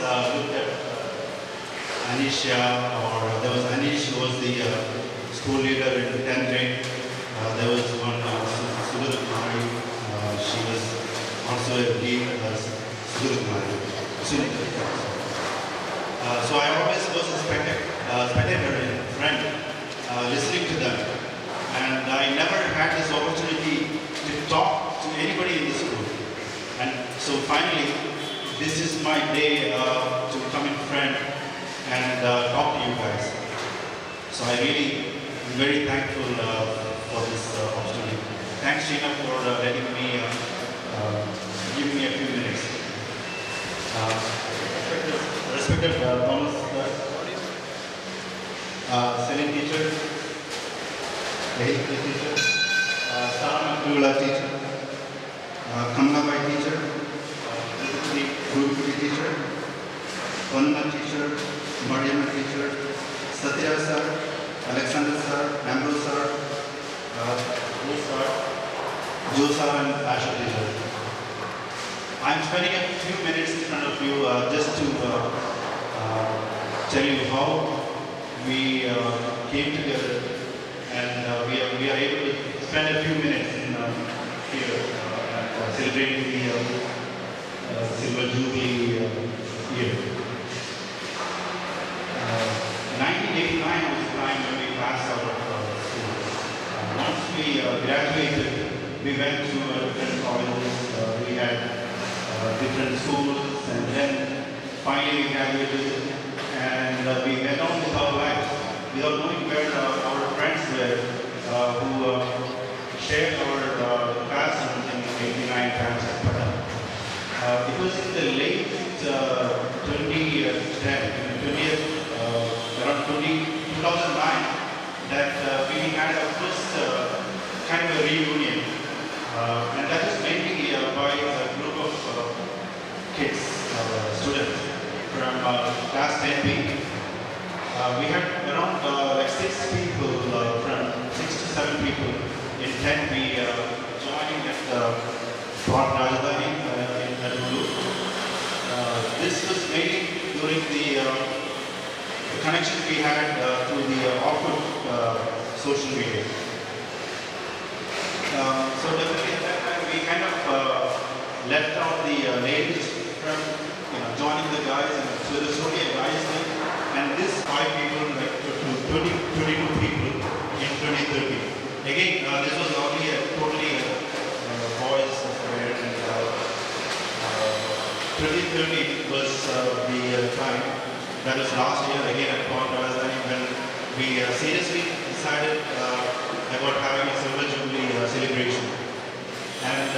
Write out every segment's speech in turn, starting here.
looked at Anisha, or there was Anish, who was the school leader in 10th grade. There was one, Sudhir Kumari. She was also a lead, Sudhir Kumari. So I always was a spectator and friend, listening to them. And I never had this opportunity to talk to anybody in the school. And so finally, this is my day to come in front and talk to you guys. So I really am very thankful for this opportunity. Thanks, Sheena, for letting me give me a few minutes. Respected Thomas, Selin teacher, History teacher, Sarana Kurula teacher, Kamlabai teacher, Guru teacher, Vanna teacher, Mariana teacher, Satya sir, Alexander sir, Ambrose sir, Joe sir, and Asha teacher. I'm spending a few minutes in front of you just to tell you how we came together, and we are able to spend a few minutes in here celebrating the Silver Jubilee year. 1989 was the time when we passed out of school. Once we graduated, we went to different colleges. We had different schools, and then finally we graduated, and we went on with our lives without knowing where our friends were who shared our classrooms in 89 times. It was in the late 2009 that we had our first kind of a reunion, and that was mainly by a group of kids, students from class 10B. We had around like 6 people, from 6 to 7 people in 10B joining at Port Rajdhani in Hulu. This was mainly during the connection we had through the awkward social media. So definitely at that time we kind of left out the ladies from joining the guys, and so there's only a guys thing, and this 5 people like to 22 people in 2030. Again, this was only a totally boys affair, and 2030 was the time. That was last year again at Port Rajdhani when we seriously decided about having a Silver Jubilee celebration. And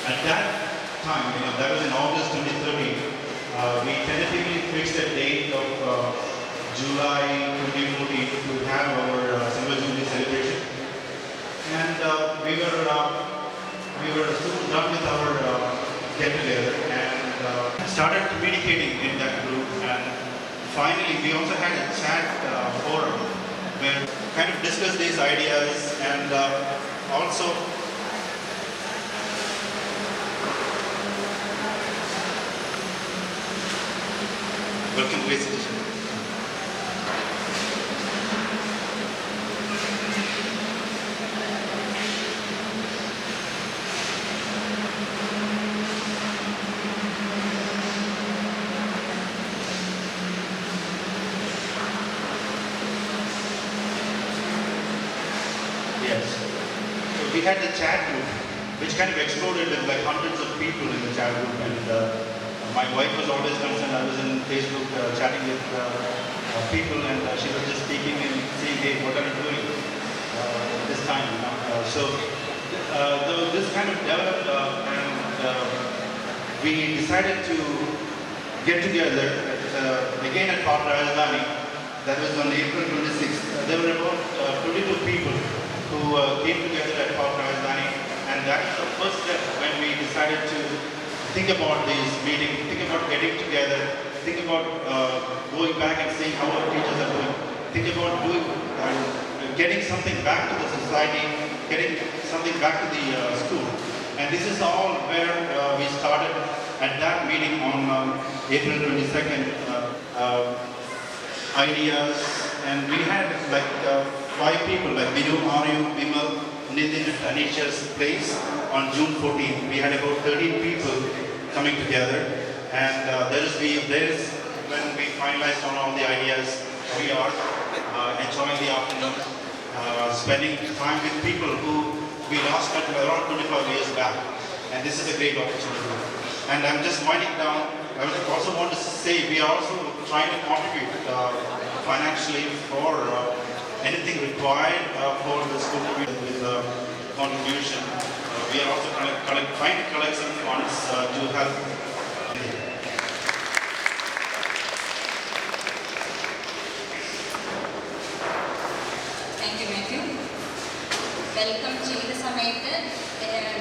at that time, that was in August 2013, we tentatively fixed a date of July 2014 to have our Silver Jubilee celebration. And we were soon done with our get-together and started communicating in that group. And finally, we also had a chat forum where we kind of discussed these ideas, and also welcome, please. Yes. So we had the chat group, which kind of exploded with like hundreds of people in the chat group, and my wife was always concerned. I was in Facebook chatting with people, and she was just speaking and saying, "Hey, what are you doing this time?" So this kind of developed, and we decided to get together again at Port Rajdhani. That was on April 26th. There were about 22 people who came together at Port Rajdhani, and that was the first step when we decided to think about these meetings, think about getting together, think about going back and seeing how our teachers are doing, think about getting something back to the society, getting something back to the school. And this is all where we started at that meeting on April 22nd, ideas, and we had like 5 people like Binu, Aryu, Bimal, Nitin and Anisha's place on June 14th. We had about 13 people coming together, and there is when we finalized on all the ideas, we are enjoying the afternoon, spending time with people who we lost around 25 years back, and this is a great opportunity. And I'm just winding down. I also want to say we are also trying to contribute financially for anything required for the school community with contribution. We are also trying to collect some funds to help. Thank you, Matthew. Welcome ചെയ്ത സമയത്ത്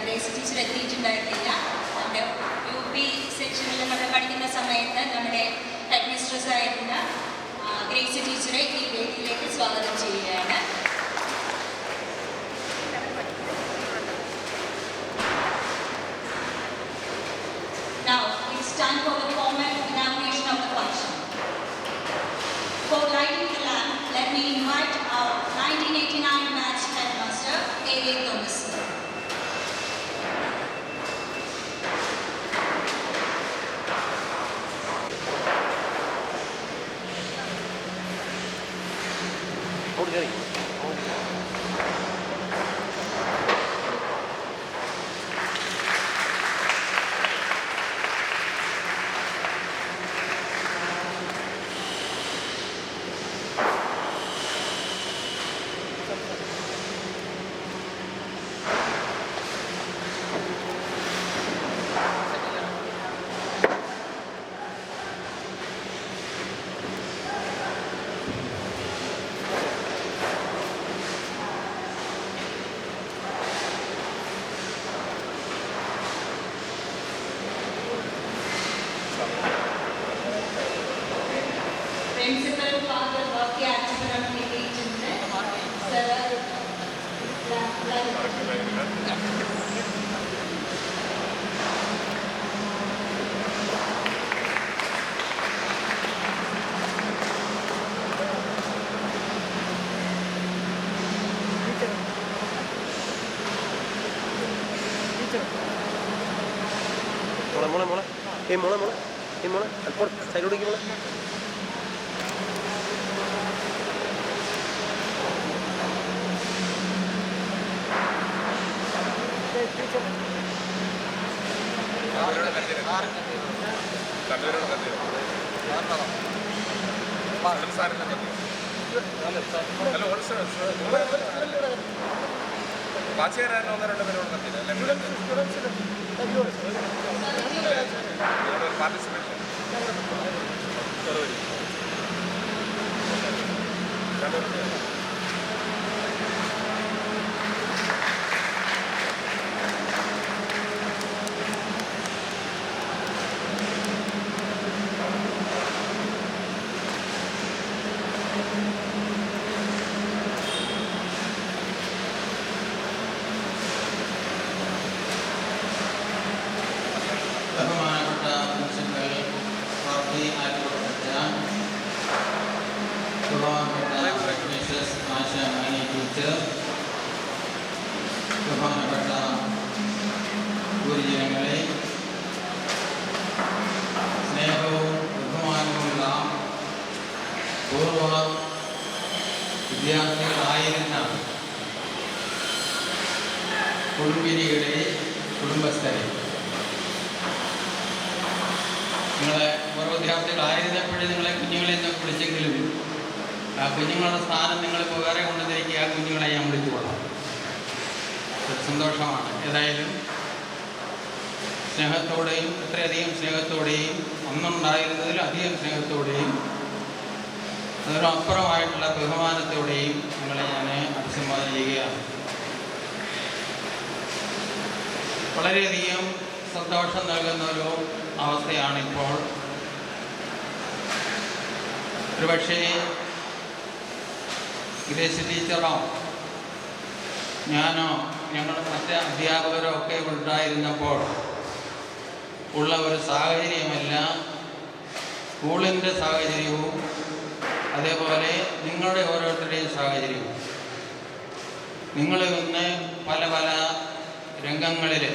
grace teacher എത്തിയിട്ടുണ്ടായിട്ടില്ല. നമ്മുടെ UP സെക്ഷനിൽ നമ്മൾ പഠിക്കുന്ന സമയത്ത് നമ്മുടെ head mistress ആയിരുന്ന grace ടീച്ചറെ ഈ വേദിയിലേക്ക് സ്വാഗതം ചെയ്യുകയാണ്. Now it's time for the formal inauguration of the function. For lighting the lamp, let me invite our 1989 batch headmaster, A.A. Thomas. Principal Father Bhakti Achipuram Nitijinde, Sir. മോളെ അല്പം സൈഡിലേക്ക് മോളെ. ബഹുമാനപ്പെട്ട ഗുരുജനങ്ങളെ, സ്നേഹവും ബഹുമാനവുമുള്ള പൂർവ്വ വിദ്യാർത്ഥികളായിരുന്ന കുടുംബിനികളെ, കുടുംബസ്ഥരെ, നിങ്ങളെ പൂർവ്വ വിദ്യാർത്ഥികളായിരുന്നപ്പോഴേ നിങ്ങളെ കുഞ്ഞുങ്ങളെ എന്നൊക്കെ വിളിച്ചെങ്കിലും ആ കുഞ്ഞുങ്ങളുടെ സ്ഥാനം നിങ്ങളിപ്പോൾ വേറെ കൊണ്ടുവന്നിരിക്കുക. ആ കുഞ്ഞുങ്ങളെ ഞാൻ വിളിച്ചുകൊള്ളാം. സന്തോഷമാണ്. ഏതായാലും സ്നേഹത്തോടെയും ഇത്രയധികം സ്നേഹത്തോടെയും അന്നുണ്ടായിരുന്നതിലധികം സ്നേഹത്തോടെയും അതിനപ്പുറമായിട്ടുള്ള ബഹുമാനത്തോടെയും നിങ്ങളെ ഞാൻ അഭിസംബോധന ചെയ്യുകയാണ്. വളരെയധികം സന്തോഷം നൽകുന്ന ഒരു അവസ്ഥയാണിപ്പോൾ. ഒരുപക്ഷേ ഗ്രേസ് ടീച്ചറോ ഞാനോ ഞങ്ങളുടെ മറ്റ് അധ്യാപകരോ ഒക്കെ ഉണ്ടായിരുന്നപ്പോൾ ഉള്ള ഒരു സാഹചര്യമല്ല സ്കൂളിൻ്റെ സാഹചര്യവും അതേപോലെ നിങ്ങളുടെ ഓരോരുത്തരുടെയും സാഹചര്യവും. നിങ്ങൾ ഇന്ന് പല പല രംഗങ്ങളിൽ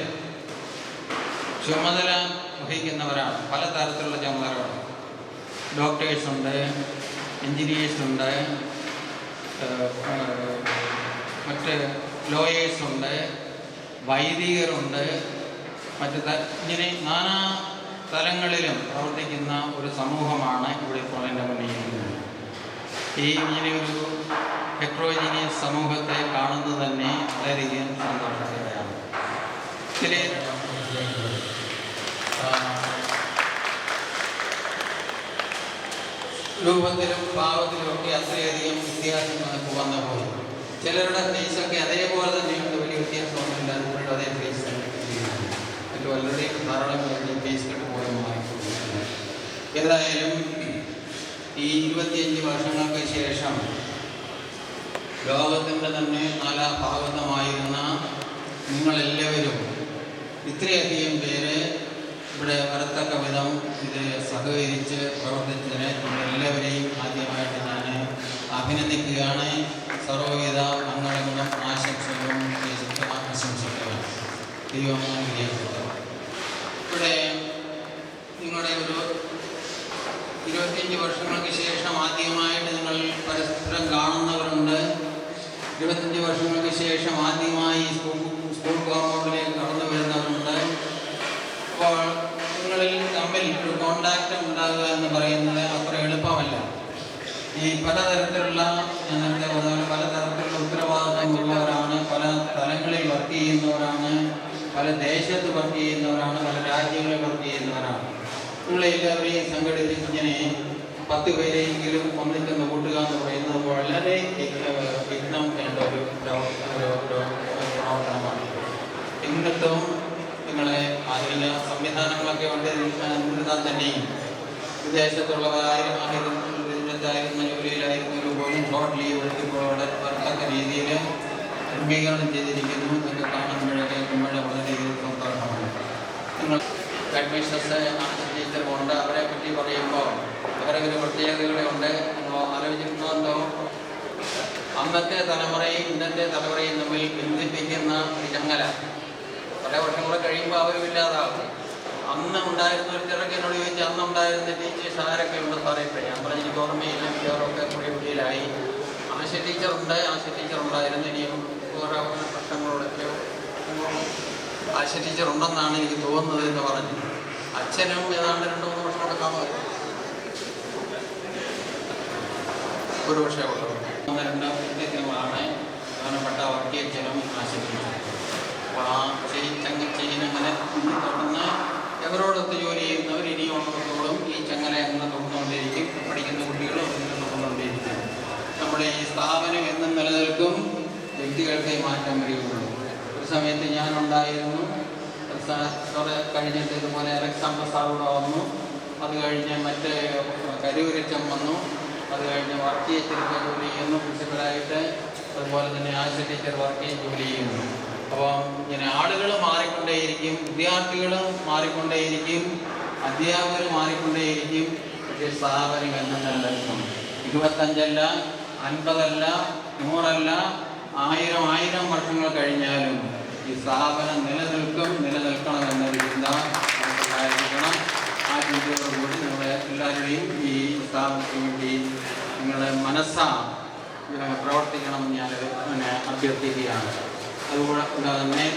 ചുമതല വഹിക്കുന്നവരാണ്. പല തരത്തിലുള്ള ചുമതലകളാണ്. ഡോക്ടേഴ്സുണ്ട്, എൻജിനീയേഴ്സുണ്ട്, മറ്റ് ലോയേഴ്സുണ്ട്, വൈദികരുണ്ട്, ഇങ്ങനെ നാനാ തലങ്ങളിലും പ്രവർത്തിക്കുന്ന ഒരു സമൂഹമാണ് ഇവിടെ ഇപ്പോൾ എൻ്റെ മുന്നിലിരിക്കുന്നത്. ഈ ഇങ്ങനെ ഒരു ഹെട്രോജീനിയസ് സമൂഹത്തെ കാണുന്നത് തന്നെ വളരെയധികം സന്തോഷകരമാണ്. ചില രൂപത്തിലും ഭാവത്തിലും ഒക്കെ അത്രയധികം വ്യത്യാസം നമുക്ക് വന്നു പോയി. ചിലരുടെ ഫേസൊക്കെ അതേപോലെ തന്നെയുണ്ട്, വലിയ വ്യത്യാസമൊന്നുമില്ല. അതുകൊണ്ട് അതേ ഫേസ് മറ്റു വളരെ ധാരാളം ഫേസ് കെട്ട് പോലെ മാറിക്കൊണ്ടിരിക്കുന്നു. ഏതായാലും ഈ 25 വർഷങ്ങൾക്ക് ശേഷം ലോകത്തിൻ്റെ തന്നെ നാനാഭാഗത്തുമായിരുന്ന നിങ്ങളെല്ലാവരും ഇത്രയധികം പേര് ഇവിടെ വരത്തക്ക വിധം ഇത് സഹകരിച്ച് പ്രവർത്തിച്ചതിന് നിങ്ങളെല്ലാവരെയും ആദ്യമായിട്ട് ഞാൻ അഭിനന്ദിക്കുകയാണ്. സർവ്വവിധ മംഗളങ്ങളും ആശംസകളും ആശംസിക്കുകയാണ്. ദൈവം അനുഗ്രഹിക്കട്ടെ. ഇവിടെ നിങ്ങളുടെ ഒരു 25 വർഷങ്ങൾക്ക് ശേഷം ആദ്യമായിട്ട് നിങ്ങൾ പരസ്പരം കാണുന്നവരുണ്ട്. 25 വർഷങ്ങൾക്ക് ശേഷം ആദ്യമായി സ്കൂൾ കോമ്പൗണ്ടിലേക്ക് കടന്നു വരുന്നവരുണ്ട്. അപ്പോൾ നിങ്ങളിൽ തമ്മിൽ ഒരു കോണ്ടാക്റ്റ് ഉണ്ടാകുക എന്ന് പറയുന്നത് അത്ര എളുപ്പമല്ല. ഈ പലതരത്തിലുള്ള ഞാൻ നേരത്തെ പറഞ്ഞ പലതരത്തിലുള്ള ഉത്തരവാദിത്തമുള്ളവരാണ്, പല തലങ്ങളിൽ വർക്ക് ചെയ്യുന്നവരാണ്, പല ദേശത്ത് വർക്ക് ചെയ്യുന്നവരാണ്, പല രാജ്യങ്ങളിൽ വർക്ക് ചെയ്യുന്നവരാണ്. നിങ്ങളെല്ലാവരെയും സംഘടിപ്പിച്ച് ഇങ്ങനെ 10 പേരെങ്കിലും ഒന്നിക്കുന്ന കൂട്ടുക എന്ന് പറയുന്നത് വളരെ യജ്ഞം വേണ്ട ഒരു പ്രവർത്തനമാണ്. എന്നിട്ടും നിങ്ങളെ ആധുനിക സംവിധാനങ്ങളൊക്കെ കൊണ്ടിരുന്നാൽ തന്നെയും വിദേശത്തുള്ളവരായിരുന്ന ജോലിയിലായിരുന്നവർ പോലും ഷോർട്ട് ലീവ് എടുത്തിപ്പോൾ വരത്തക്ക രീതിയിൽ ക്രമീകരണം ചെയ്തിരിക്കുന്നു. ഇതൊക്കെ കാണുമ്പോഴൊക്കെ വളരെയധികം സന്തോഷമാണ്. നിങ്ങൾ അഡ്മിഷൻസ് ടീച്ചറുണ്ട്, അവരെ പറ്റി പറയുമ്പോൾ അവരൊരു പ്രത്യേകതകളുണ്ട്. നിങ്ങൾ ആലോചിക്കുന്നുണ്ടോ? അന്നത്തെ തലമുറയും ഇന്നത്തെ തലമുറയും തമ്മിൽ ബന്ധിപ്പിക്കുന്ന ഒരു ചങ്ങല പല വർഷം കൂടെ കഴിയുമ്പോൾ അവരും ഇല്ലാതാകും. അന്ന് ഉണ്ടായിരുന്ന ഒരു ചെറുക്കനോട് ചോദിച്ചാൽ അന്നുണ്ടായിരുന്ന ടീച്ചേഴ്സ് ആരൊക്കെ ഉണ്ട് പറയട്ടെ. ഞാൻ പറഞ്ഞ എനിക്ക് ഓർമ്മയില്ല, മിക്കവാറൊക്കെ പുതിയ പുതിയലായി. ആശ ടീച്ചർ ഉണ്ടായിരുന്നു. ഇനിയും ഓരോ പ്രശ്നങ്ങളോടൊക്കെയോ ആശ ടീച്ചർ ഉണ്ടെന്നാണ് എനിക്ക് തോന്നുന്നത് എന്ന് പറഞ്ഞു. അച്ഛനും ഏതാണ്ട് 2-3 വർഷമൊക്കെ കാണുമായിരുന്നു. ഒരു വർഷമേ ഉള്ളൂ. 1-2 വ്യക്തിത്വങ്ങളാണ് പ്രധാനപ്പെട്ട വർക്കിയച്ഛനും ആശ ടീച്ചറും. അപ്പോൾ ആ ചെയിനങ്ങനെ തുടർന്ന് എവരോടൊത്ത് ജോലി ചെയ്യുന്നവർ ഇനിയുള്ളത്തോളം ഈ ചങ്ങല അങ്ങനെ തുറന്നുകൊണ്ടിരിക്കും. പഠിക്കുന്ന കുട്ടികളും അങ്ങനെ തുറന്നുകൊണ്ടിരിക്കും. നമ്മുടെ ഈ സ്ഥാപനം എന്നും നിലനിൽക്കും. വ്യക്തികൾക്ക് മാറ്റം വരികയുള്ളൂ. ഒരു സമയത്ത് ഞാനുണ്ടായിരുന്നു. കഴിഞ്ഞിട്ട് ഇതുപോലെ അലക്സാണ്ടർ സാറൂടെ വന്നു. അത് കഴിഞ്ഞ് മറ്റേ കരൂരച്ചൻ വന്നു. അത് കഴിഞ്ഞ് വർക്കിയച്ചൊക്കെ ജോലി ചെയ്യുന്നു പ്രിൻസിപ്പലായിട്ട്. അതുപോലെ തന്നെ ആശ ടീച്ചർ ജോലി ചെയ്യുന്നു. അപ്പോൾ ഇങ്ങനെ ആളുകൾ മാറിക്കൊണ്ടേയിരിക്കും, വിദ്യാർത്ഥികൾ മാറിക്കൊണ്ടേയിരിക്കും, അധ്യാപകർ മാറിക്കൊണ്ടേയിരിക്കും. പക്ഷേ സ്ഥാപനം എന്നും നിലനിൽക്കും. 25 അല്ല, 50 അല്ല, 100 അല്ല, 1000 വർഷങ്ങൾ കഴിഞ്ഞാലും ഈ സ്ഥാപനം നിലനിൽക്കണമെന്നൊരു ചിന്ത നമുക്കുണ്ടായിരിക്കണം. ആ ചിന്തയോടുകൂടി നിങ്ങളെ എല്ലാവരുടെയും ഈ സ്ഥാപനത്തിന് വേണ്ടി നിങ്ങളുടെ മനസ്സാ പ്രവർത്തിക്കണമെന്ന് ഞാൻ അഭ്യർത്ഥിക്കുകയാണ്. അതുകൂടാതെ തന്നെ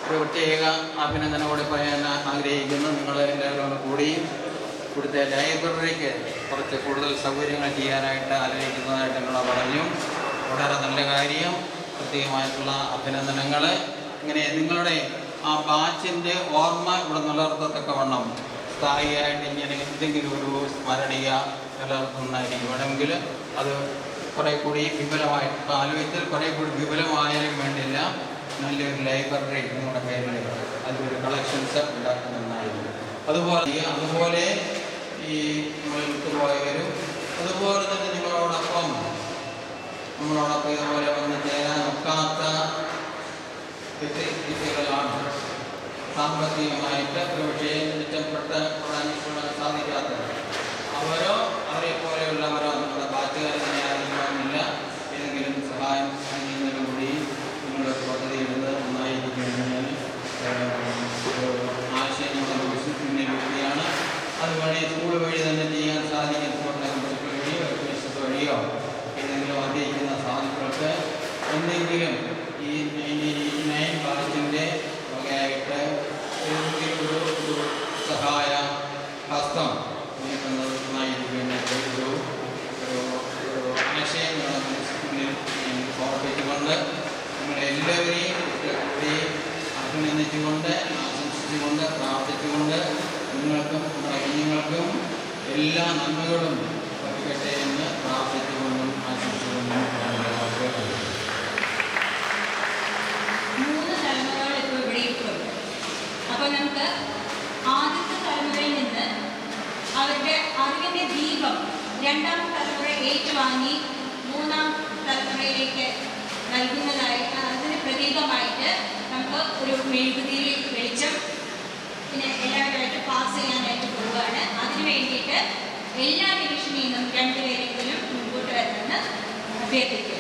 ഒരു പ്രത്യേക അഭിനന്ദനം കൂടി പറയാൻ ആഗ്രഹിക്കുന്നു. നിങ്ങളെല്ലാവരും കൂടി ഇവിടുത്തെ ലൈബ്രറിക്ക് കുറച്ച് കൂടുതൽ സൗകര്യങ്ങൾ ചെയ്യാനായിട്ട് ആലോചിക്കുന്നതായിട്ട് നിങ്ങൾ പറഞ്ഞു. വളരെ നല്ല കാര്യം. പ്രത്യേകമായിട്ടുള്ള അഭിനന്ദനങ്ങൾ. ഇങ്ങനെ നിങ്ങളുടെ ആ ബാച്ചിൻ്റെ ഓർമ്മ ഇവിടെ നിലനിർത്തത്തക്കവണ്ണം സ്ഥായിയായിട്ട് ഇങ്ങനെ എന്തെങ്കിലും ഒരു സ്മരണീയ നിലനിർത്തുന്നതായിരിക്കും. വേണമെങ്കിൽ അത് കുറേ കൂടി വിപുലമായി ആലോചിച്ചാൽ കുറേ കൂടി വിപുലമായാലും വേണ്ടില്ല, നല്ലൊരു ലൈബ്രറി നിങ്ങളുടെ പേരിൽ അതിലൊരു കളക്ഷൻസ് ഉണ്ടാക്കുന്നതായിരുന്നു. അതുപോലെ ഈ നമ്മൾ വിട്ടുപോയവരും അതുപോലെ തന്നെ നമ്മളോടൊപ്പം ഇതുപോലെ വന്ന് ചേരാൻ ഒക്കാത്ത വ്യക്തികളാണ്. സാമ്പത്തികമായിട്ട് ഒരു പക്ഷേ മെച്ചപ്പെട്ട് സാധിക്കാത്തത്. ആ സഹായ ഹസ്തം നീക്കുന്നതായിരിക്കും ഒരു ആശയം മുന്നിൽ സമർപ്പിച്ചുകൊണ്ട് നിങ്ങളെല്ലാവരെയും കൂടി അഭിനന്ദിച്ചുകൊണ്ട് ആശംസിച്ചുകൊണ്ട് പ്രാർത്ഥിച്ചുകൊണ്ട് നിങ്ങൾക്കും നമ്മുടെ കുഞ്ഞുങ്ങൾക്കും എല്ലാ നന്മകളും ലഭിക്കട്ടെ എന്ന് പ്രാർത്ഥിച്ചുകൊണ്ടും ആശംസിച്ചുകൊണ്ടും മൂന്ന് തലമുറകൾ ഇപ്പോൾ ഇവിടെ ഇട്ടുണ്ട്. അപ്പോൾ നമുക്ക് ആദ്യത്തെ തലമുറയിൽ നിന്ന് അവരുടെ അറിവിൻ്റെ ദീപം രണ്ടാം തലമുറ ഏറ്റുവാങ്ങി മൂന്നാം തലമുറയിലേക്ക് നൽകുന്നതായി അതിന് പ്രതീകമായിട്ട് നമുക്ക് ഒരു മെഴുകുതിരി വെളിച്ചം പിന്നെ എല്ലാവരുമായിട്ട് പാസ് ചെയ്യാനായിട്ട് പോവുകയാണ്. അതിനു വേണ്ടിയിട്ട് എല്ലാ ഡിവിഷനിൽ നിന്നും രണ്ടുപേരെങ്കിലും മുൻപോട്ട് വരണമെന്ന് അഭ്യർത്ഥിക്കുന്നു.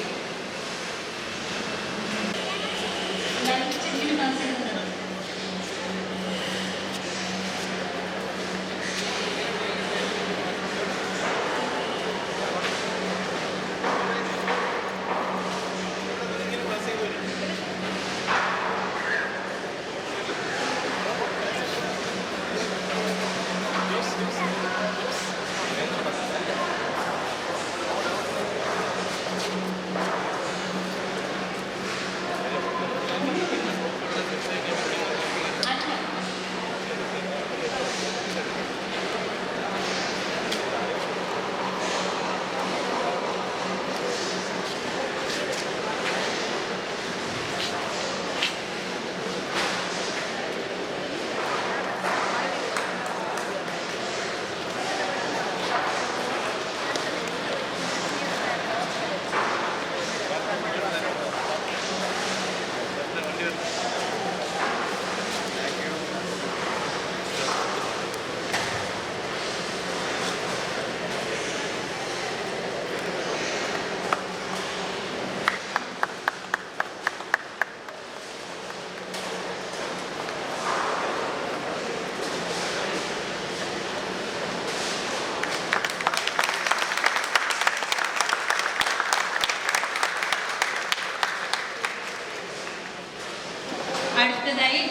അടുത്തതായി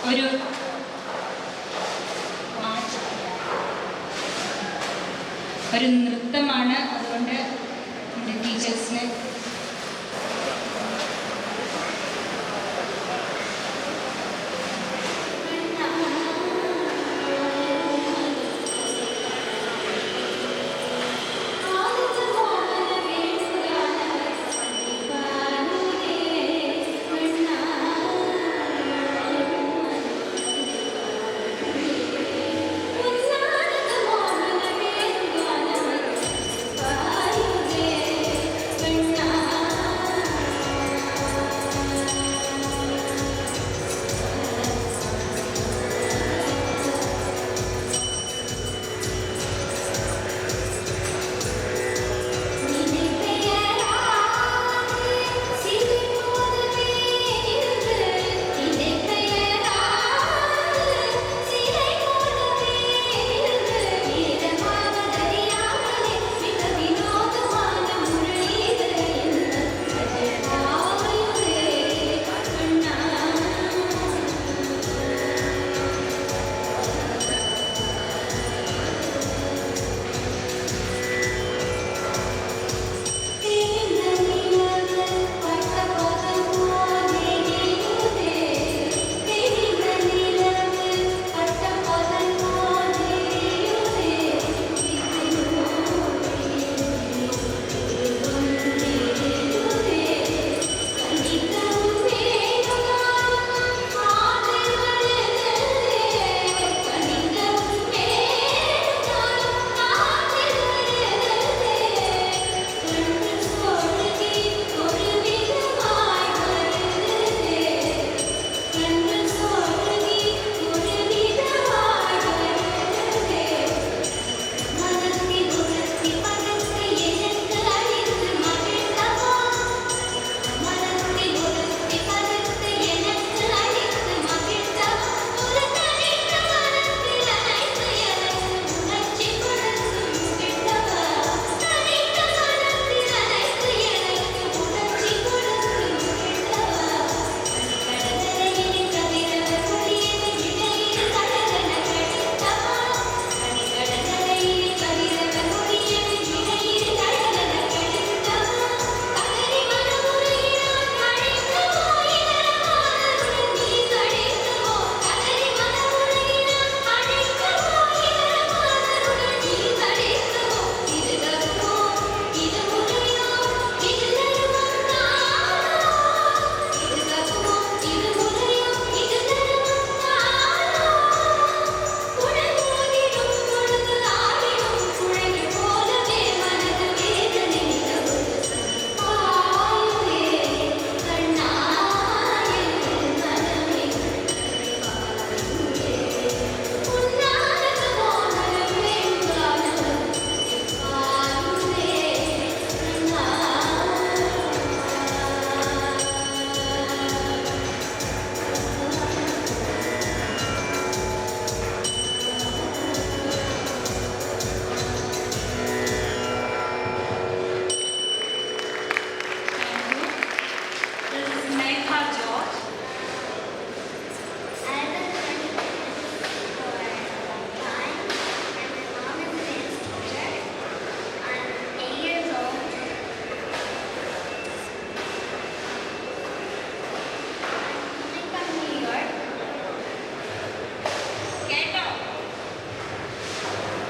ഒരു നൃത്തമാണ്. അതുകൊണ്ട് നമ്മുടെ ടീച്ചേഴ്സിന് Bye.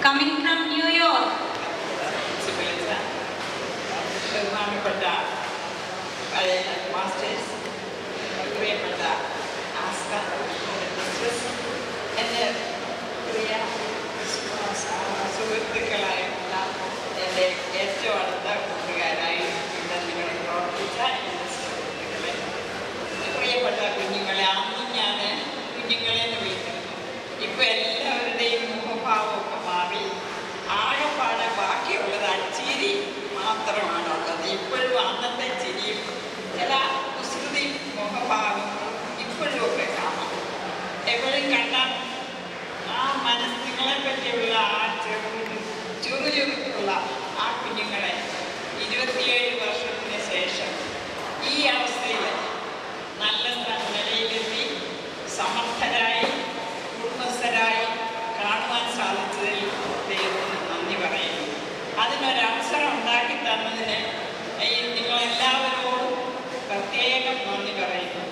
Coming from New York. ബഹുമാനപ്പെട്ട പഴയ മാസ്റ്റേഴ്സ്, പ്രിയപ്പെട്ട ആസ്ക മിസ്ട്രസ്, എൻ്റെ പ്രിയ സുഹൃത്തുക്കളായിട്ടുള്ള എൻ്റെ ഏറ്റവും അടുത്ത കൂട്ടുകാരായി ഇവിടെ നിങ്ങൾ പ്രവർത്തിച്ച എൻ്റെ സുഹൃത്തുക്കളെ, പ്രിയപ്പെട്ട കുഞ്ഞുങ്ങളെ, അന്ന് ഞാൻ കുഞ്ഞുങ്ങളെ എന്ന് വിളിക്കുന്നു. ഇപ്പോൾ എല്ലാവരുടെയും മുഖഭാവമൊക്കെ മാറി ആകെപ്പാടെ ബാക്കിയുള്ളത് ചിരി മാത്രമാണുള്ളത്. ഇപ്പോഴും അന്നത്തെ ചിരിയും ചില കുസൃതി മുഖഭാവങ്ങളും ഇപ്പോഴും ഒക്കെ കാണാം. എപ്പോഴും കണ്ടാൽ ആ നിങ്ങളെ പറ്റിയുള്ള ആ ചുറുചുറുക്കുള്ള ആ കുഞ്ഞുങ്ങളെ 27 വർഷത്തിന് ശേഷം ഈ അവസ്ഥയിൽ നല്ല നിലയിലെത്തി സമർത്ഥരായി കുടുംബസ്ഥരായി കാണുവാൻ സാധിച്ചതിൽ ദൈവത്തിന് നന്ദി പറയുന്നു. അതിനൊരവസരം ഉണ്ടാക്കി തന്നതിന് നിങ്ങളെല്ലാവരോടും പ്രത്യേകം നന്ദി പറയുന്നു.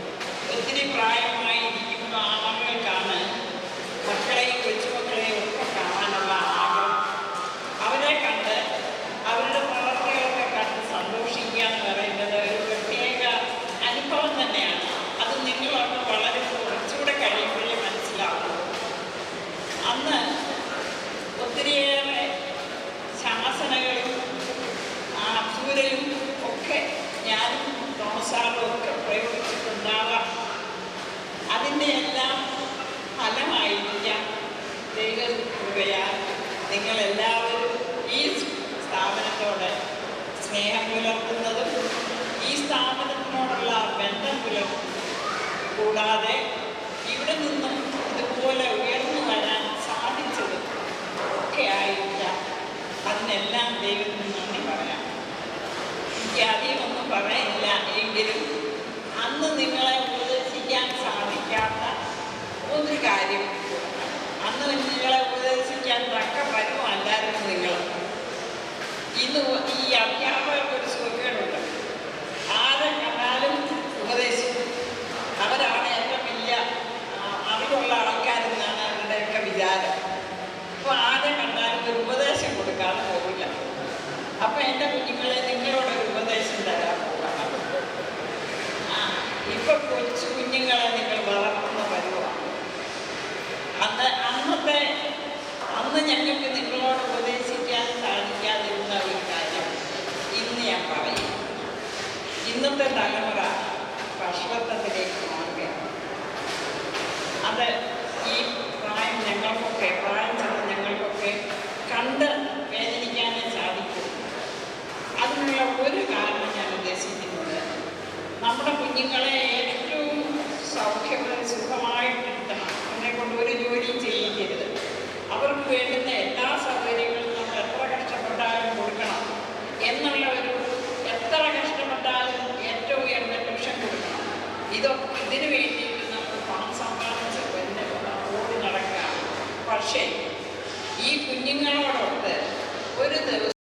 ഒത്തിരി പ്രായമായി ഇരിക്കുന്ന ആളുകൾക്കാണ് മക്കളെയും കൊച്ചുമക്കളെയും ഒക്കെ കാണാനുള്ള ആഗ്രഹം. അവരെ കണ്ട് അവരുടെ പ്രവർത്തികളൊക്കെ കണ്ട് സന്തോഷിക്കുക എന്ന് പറയുന്നത് ഒരു പ്രത്യേക അനുഭവം തന്നെയാണ്. അത് നിങ്ങളൊക്കെ വളരെ കുറച്ചുകൂടെ കഴിയുമ്പോഴേ മനസ്സിലാവും. അന്ന് ഒത്തിരിയേറെ ശാസനകളും അസൂരയും ഒക്കെ ഞാനും തോമസാറും ഒക്കെ പ്രയോഗിച്ചിട്ടുണ്ടാവാം. അതിൻ്റെ എല്ലാം ഫലമായിരിക്കാം ദൈവകൃപയാൽ നിങ്ങളെല്ലാവരും ഈ സ്ഥാപനത്തോട് സ്നേഹം പുലർത്തുന്നതും ഈ സ്ഥാപനത്തിനോടുള്ള ബന്ധം പുലർത്തുന്നതും കൂടാതെ ഇവിടെ നിന്നും ഇതുപോലെ ഉയർന്നു വരാൻ സാധിച്ചതും ഒക്കെ ആയിരിക്കാം. അതിനെല്ലാം ദൈവത്തിന് നന്ദി പറയാം. എനിക്ക് അധികമൊന്നും പറയാനില്ല. എങ്കിലും അന്ന് നിങ്ങളെ ഉപദേശിക്കാൻ സാധിക്കാത്ത ഒരു കാര്യം, അന്ന് നിങ്ങളെ ഉപദേശിക്കാൻ തക്ക പരുവമല്ലായിരുന്നു നിങ്ങൾ. ഇന്ന് ഈ അധ്യാപകർക്ക് ഒരു സുഖക്കേടുണ്ട്. ആരെ കണ്ടാലും ഉപദേശിക്കും. അവരാണ് ഏറ്റവും വലിയ അറിവുള്ള ആൾക്കാരെന്നാണ് അവരുടെയൊക്കെ വിചാരം. അപ്പോൾ ആരെ കണ്ടാലും ഒരു ഉപദേശം കൊടുക്കാതെ പോകില്ല. അപ്പം എൻ്റെ കുഞ്ഞുങ്ങളെ നിങ്ങളോടൊരു ഉപദേശം തരാൻ പോകണം. ഇപ്പം കൊച്ചു കുഞ്ഞുങ്ങളെ നിങ്ങൾ വളർത്തുന്ന പരുവമാണ്. അന്ന് ഞങ്ങൾക്ക് നിങ്ങളോട് ഉപദേശിക്കാൻ സാധിക്കാതിരുന്ന ഒരു കാര്യം ഇന്ന് ഞാൻ പറയും. ഇന്നത്തെ തലമുറ ഭക്ഷണത്തിലേക്ക് മാറുകയാണ്. അത് ഈ പ്രായം ചെന്ന ഞങ്ങൾക്കൊക്കെ കണ്ട് വേദനിക്കാനേ സാധിക്കും. അതിനുള്ള ഒരു കാരണം ഞാൻ ഉദ്ദേശിക്കുന്നത്, നമ്മുടെ കുഞ്ഞുങ്ങളെ ഏറ്റവും സൗഖ്യമായി സുഖമായിട്ടിരുത്തണം. അതിനെ കൊണ്ട് ഒരു ജോലിയും ചെയ്യിക്കരുത്. അവർക്ക് വേണ്ടുന്ന എല്ലാ സൗകര്യങ്ങളും നമ്മൾ എത്ര കഷ്ടപ്പെട്ടാലും കൊടുക്കണം എന്നുള്ള എത്ര കഷ്ടപ്പെട്ടാലും ഏറ്റവും ഉയർന്ന ട്യൂഷൻ കൊടുക്കണം. ഇതിന് വേണ്ടിയിട്ട് നമുക്ക് പണം സമ്പാദിച്ച് ഓടി നടക്കാം. പക്ഷേ ഈ കുഞ്ഞുങ്ങളോടൊത്ത് ഒരു ദിവസം